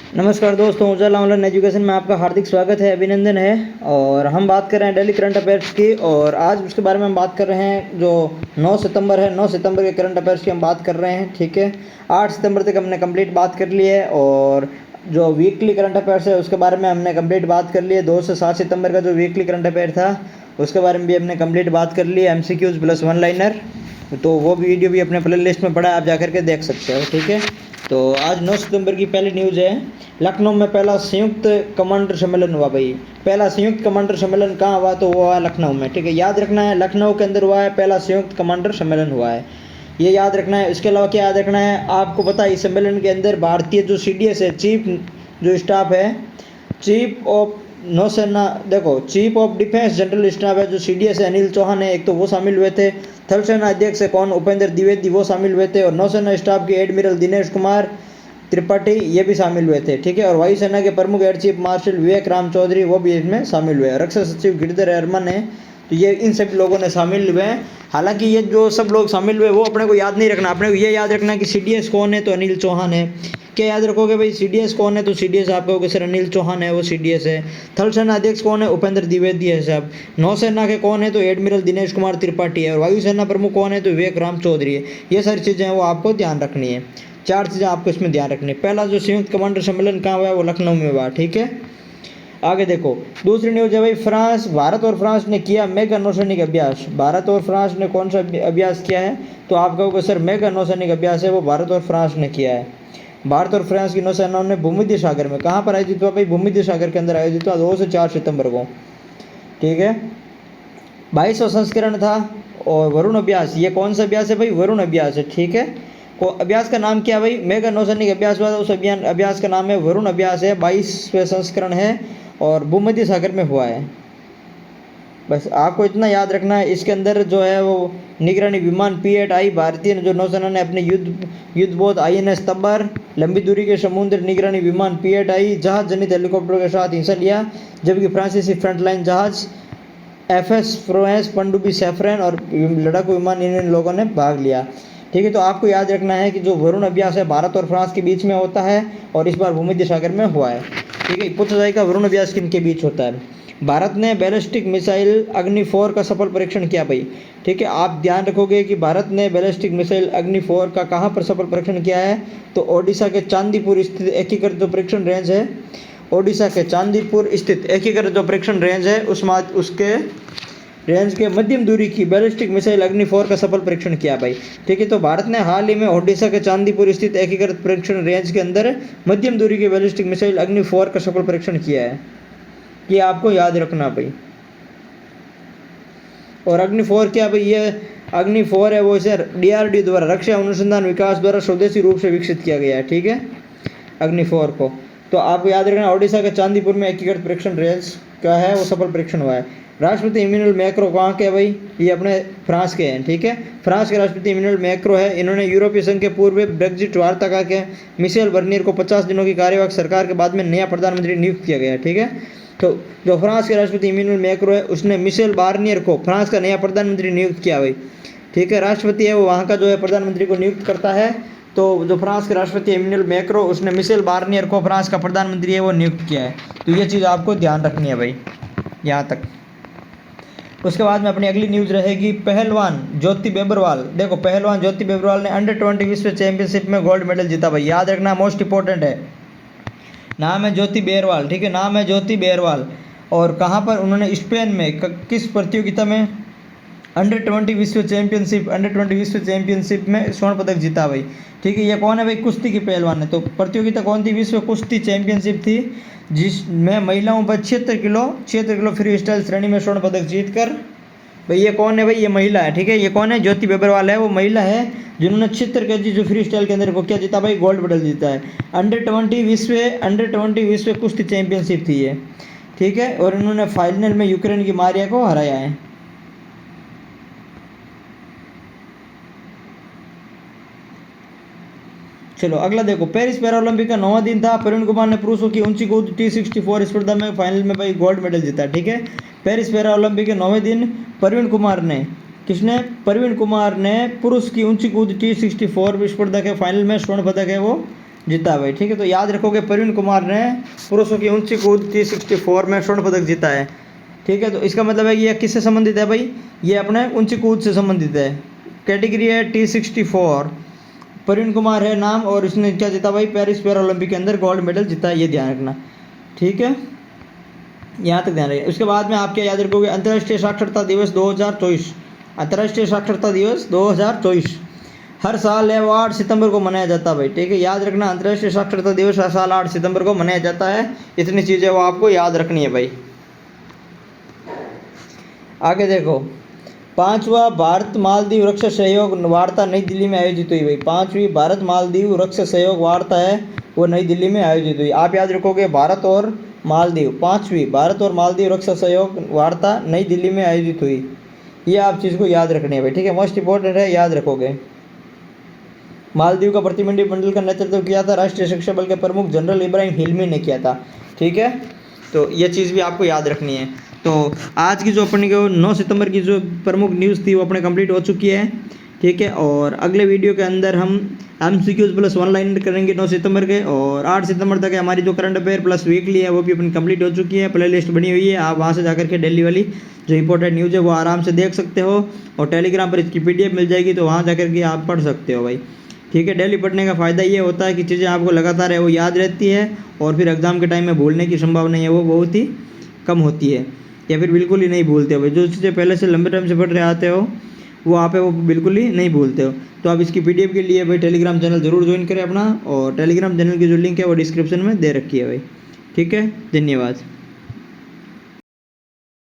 नमस्कार दोस्तों, उजाला online education में आपका हार्दिक स्वागत है, अभिनंदन है। और हम बात कर रहे हैं डेली करंट अफेयर्स की, और आज उसके बारे में हम बात कर रहे हैं जो 9 सितंबर है। 9 सितंबर के करंट अफेयर्स की हम बात कर रहे हैं, ठीक है। 8 सितंबर तक हमने कंप्लीट बात कर ली है, और जो वीकली करंट अफेयर्स है उसके बारे में हमने कंप्लीट बात कर ली है। 2 से 7 सितंबर का जो वीकली करंट अफेयर था उसके बारे में भी हमने कंप्लीट बात कर ली है, MCQs प्लस वन लाइनर। तो वो वीडियो भी अपने प्ले लिस्ट में पड़ा है, आप जाकर के देख सकते हो, ठीक है। तो आज 9 सितंबर की पहली न्यूज़ है, लखनऊ में पहला संयुक्त कमांडर सम्मेलन हुआ। भाई पहला संयुक्त कमांडर सम्मेलन कहाँ हुआ? तो वो हुआ लखनऊ में, ठीक है। याद रखना है, लखनऊ के अंदर हुआ है पहला संयुक्त कमांडर सम्मेलन हुआ है, ये याद रखना है। इसके अलावा क्या याद रखना है आपको? पता है इस सम्मेलन के अंदर भारतीय जो CDS है, चीफ जो स्टाफ है, चीफ ऑफ नौसेना, देखो chief of defence general staff है जो CDS है, अनिल चौहान है, एक तो वो शामिल हुए थे। थल सेना अध्यक्ष है कौन? उपेंद्र द्विवेदी, वो शामिल हुए थे। और नौसेना स्टाफ के एडमिरल दिनेश कुमार त्रिपाठी ये भी शामिल हुए थे, ठीक है। और वायुसेना के प्रमुख एयर चीफ मार्शल विवेक राम चौधरी वो भी इसमें शामिल हुए। रक्षा सचिव गिरधर अरमन है, तो ये इन सभी लोगों ने शामिल हुए हैं। हालांकि ये जो सब लोग शामिल हुए वो अपने को याद नहीं रखना, अपने को ये याद रखना कि CDS कौन है, तो अनिल चौहान है। क्या याद रखोगे भाई? CDS कौन है, तो CDS आप कहोगे सर अनिल चौहान है, वो CDS है। थल सेना अध्यक्ष कौन है? उपेंद्र द्विवेदी है साहब। नौसेना के कौन है? तो एडमिरल दिनेश कुमार त्रिपाठी है। और वायुसेना प्रमुख कौन है? तो विवेक राम चौधरी है। ये सारी चीज़ें हैं वो आपको ध्यान रखनी है, 4 चीज़ें आपको इसमें ध्यान रखनी है। पहला जो संयुक्त कमांडर सम्मेलन कहाँ हुआ है? वो लखनऊ में हुआ, ठीक है। आगे देखो, दूसरी न्यूज है भाई, भारत और फ्रांस ने किया मेगा नौसैनिक अभ्यास। भारत और फ्रांस ने कौन सा अभ्यास किया है? तो आप कहोगे सर मेगा नौसैनिक अभ्यास है वो भारत और फ्रांस ने किया है। भारत और फ्रांस की नौसेनाओं ने भूमध्य सागर में, कहाँ पर आयोजित हुआ भाई? भूमध्य सागर के अंदर आयोजित हुआ 2 से 4 सितंबर को, ठीक है। 22वां संस्करण था। और वरुण अभ्यास, ये कौन सा अभ्यास है भाई? वरुण अभ्यास है, ठीक है। को अभ्यास का नाम क्या भाई? मेगा नौसैनिक अभ्यास हुआ था, उस अभ्यास का नाम है वरुण अभ्यास है। 22वें संस्करण है और भूमध्य सागर में हुआ है। बस आपको इतना याद रखना है। इसके अंदर जो है वो निगरानी विमान P-8I, भारतीय जो नौसेना ने अपने युद्धपोत INS तब्बर, लंबी दूरी के समुद्र निगरानी विमान P-8I, जहाज जनित हेलीकॉप्टर के साथ हिस्सा लिया, जबकि फ्रांसीसी फ्रंटलाइन जहाज FS फ्रोएंस, पनडुब्बी सैफरन और लड़ाकू विमान इन लोगों ने भाग लिया, ठीक है। तो आपको याद रखना है कि जो वरुण अभ्यास है भारत और फ्रांस के बीच में होता है और इस बार भूमध्य सागर में हुआ है, ठीक है। पूछा जाएगा वरुण अभ्यास किन के बीच होता है? भारत ने बैलिस्टिक मिसाइल अग्नि 4 का सफल परीक्षण किया भाई, ठीक है। आप ध्यान रखोगे कि भारत ने बैलिस्टिक मिसाइल अग्नि 4 का कहाँ पर सफल परीक्षण किया है? तो ओडिशा के चांदीपुर स्थित एकीकृत जो परीक्षण रेंज है, ओडिशा के चांदीपुर स्थित एकीकृत जो परीक्षण रेंज है उसके रेंज के मध्यम दूरी की बैलिस्टिक मिसाइल अग्नि 4 का सफल परीक्षण किया भाई, ठीक है। तो भारत ने हाल ही में ओडिशा के चांदीपुर स्थित एकीकृत परीक्षण रेंज के अंदर मध्यम दूरी की बैलिस्टिक मिसाइल अग्नि 4 का सफल परीक्षण किया है, ये आपको याद रखना भाई। और अग्नि 4 क्या भाई? ये अग्नि 4 है वो इसे DRDO द्वारा, रक्षा अनुसंधान विकास द्वारा स्वदेशी रूप से विकसित किया गया है, ठीक है, अग्नि 4 को। तो आपको याद रखना ओडिशा के चांदीपुर में एकीकृत परीक्षण रेंज का है वो सफल परीक्षण हुआ है। राष्ट्रपति इमैनुअल मैक्रो कहाँ के भाई? ये अपने फ्रांस के हैं, ठीक है। फ्रांस के राष्ट्रपति इमैनुअल मैक्रो है। इन्होंने यूरोपीय संघ के पूर्व ब्रेक्जिट वार्ता के मिशेल बर्नियर को 50 दिनों की कार्यवाहक सरकार के बाद में नया प्रधानमंत्री नियुक्त किया गया, ठीक है। तो जो फ्रांस के राष्ट्रपति इमैनुअल मैक्रो है उसने मिशेल बार्नियर को फ्रांस का नया प्रधानमंत्री नियुक्त किया भाई, ठीक है। राष्ट्रपति है वो वहाँ का जो है प्रधानमंत्री को नियुक्त करता है। तो जो फ्रांस के राष्ट्रपति इमैनुअल मैक्रो उसने मिशेल बार्नियर को फ्रांस का प्रधानमंत्री है वो नियुक्त किया है। तो ये चीज़ आपको ध्यान रखनी है भाई यहाँ तक। उसके बाद में अपनी अगली न्यूज़ रहेगी पहलवान ज्योति बेबरवाल। देखो पहलवान ज्योति बेबरवाल ने अंडर-20 विश्व चैंपियनशिप में गोल्ड मेडल जीता भाई, याद रखना, मोस्ट इंपॉर्टेंट है। नाम है ज्योति बेरवाल, ठीक है, नाम है ज्योति बेरवाल। और कहाँ पर उन्होंने स्पेन में किस प्रतियोगिता में? अंडर-20 विश्व चैंपियनशिप में स्वर्ण पदक जीता भाई, ठीक है। ये कौन है भाई? कुश्ती की पहलवान है। तो प्रतियोगिता कौन थी? विश्व कुश्ती चैंपियनशिप थी, जिसमें महिलाओं पर 76 किलो फ्री स्टाइल श्रेणी में स्वर्ण पदक जीत कर भाई, ये कौन है भाई? ये महिला है, ठीक है। ये कौन है? ज्योति बेबरवाल है, वो महिला है जिन्होंने 76 kg जो फ्री स्टाइल के अंदर वो क्या जीता भाई? गोल्ड मेडल जीता है। अंडर-20 विश्व कुश्ती चैंपियनशिप थी ये, ठीक है। और इन्होंने फाइनल में यूक्रेन की मारिया को हराया है। चलो अगला देखो, पेरिस पैरालंपिक का 9वां दिन था। प्रवीण कुमार ने पुरुषों की ऊंची कूद T64 स्पर्धा में फाइनल में भाई गोल्ड मेडल जीता, ठीक है। पेरिस पैरालंपिक के 9वें दिन प्रवीण कुमार ने, किसने? प्रवीण कुमार ने पुरुष की ऊंची कूद T64 स्पर्धा के फाइनल में स्वर्ण पदक है वो जीता है भाई। ठीक है, तो याद रखोगे प्रवीण कुमार ने पुरुषों की ऊंची कूद T64 में स्वर्ण पदक जीता है। ठीक है, तो इसका मतलब है कि ये किससे संबंधित है भाई, ये अपने ऊंची कूद से संबंधित है। कैटेगरी है T64, प्रवीण कुमार है नाम, और इसने क्या जीता भाई, पेरिस पैरा ओलंपिक के अंदर गोल्ड मेडल जीता है, ये ध्यान रखना। ठीक है, यहाँ तक ध्यान रखिए। उसके बाद में आप क्या याद रखोगे, अंतर्राष्ट्रीय साक्षरता दिवस 2024, अंतर्राष्ट्रीय साक्षरता दिवस 2024 हर साल है वो 8 सितंबर को मनाया जाता है भाई। ठीक है, याद रखना, अंतर्राष्ट्रीय साक्षरता दिवस हर साल 8 सितंबर को मनाया जाता है। इतनी चीज़ें वो आपको याद रखनी है भाई। आगे देखो, 5वां भारत मालदीव वृक्ष सहयोग वार्ता नई दिल्ली में आयोजित हुई भाई। 5वीं भारत मालदीव वृक्ष सहयोग वार्ता है वो नई दिल्ली में आयोजित हुई। आप याद रखोगे भारत और मालदीव, 5वीं भारत और मालदीव वृक्ष सहयोग वार्ता नई दिल्ली में आयोजित हुई। ये आप चीज़ को याद रखनी है भाई। ठीक है, मोस्ट इंपॉर्टेंट है, याद रखोगे। मालदीव का प्रतिनिधिमंडल का नेतृत्व किया था राष्ट्रीय सुरक्षा बल के प्रमुख जनरल इब्राहिम हिल्मी ने किया था। ठीक है, तो ये चीज़ भी आपको याद रखनी है। तो आज की जो अपनी को 9 सितंबर की जो प्रमुख न्यूज़ थी वो अपने कंप्लीट हो चुकी है। ठीक है, और अगले वीडियो के अंदर हम MCQs प्लस ऑनलाइन करेंगे 9 सितंबर के, और 8 सितंबर तक हमारी जो करंट अफेयर प्लस वीकली है वो भी अपनी कंप्लीट हो चुकी है। प्ले लिस्ट बनी हुई है, आप वहाँ से जाकर के डेली वाली जो इंपॉर्टेंट न्यूज़ है वो आराम से देख सकते हो, और टेलीग्राम पर इसकी PDF मिल जाएगी, तो वहाँ जाकर के आप पढ़ सकते हो भाई। ठीक है, डेली पढ़ने का फ़ायदा ये होता है कि चीज़ें आपको लगातार है वो याद रहती है, और फिर एग्ज़ाम के टाइम में भूलने की संभावना है वो बहुत ही कम होती है, या फिर बिल्कुल ही नहीं भूलते हो भाई। जो चीज़ें पहले से लंबे टाइम से पढ़ रहे आते हो वो आप है वो बिल्कुल ही नहीं भूलते हो। तो आप इसकी PDF के लिए भाई टेलीग्राम चैनल ज़रूर ज्वाइन करें अपना, और टेलीग्राम चैनल की जो लिंक है वो डिस्क्रिप्शन में दे रखी है भाई। ठीक है, धन्यवाद।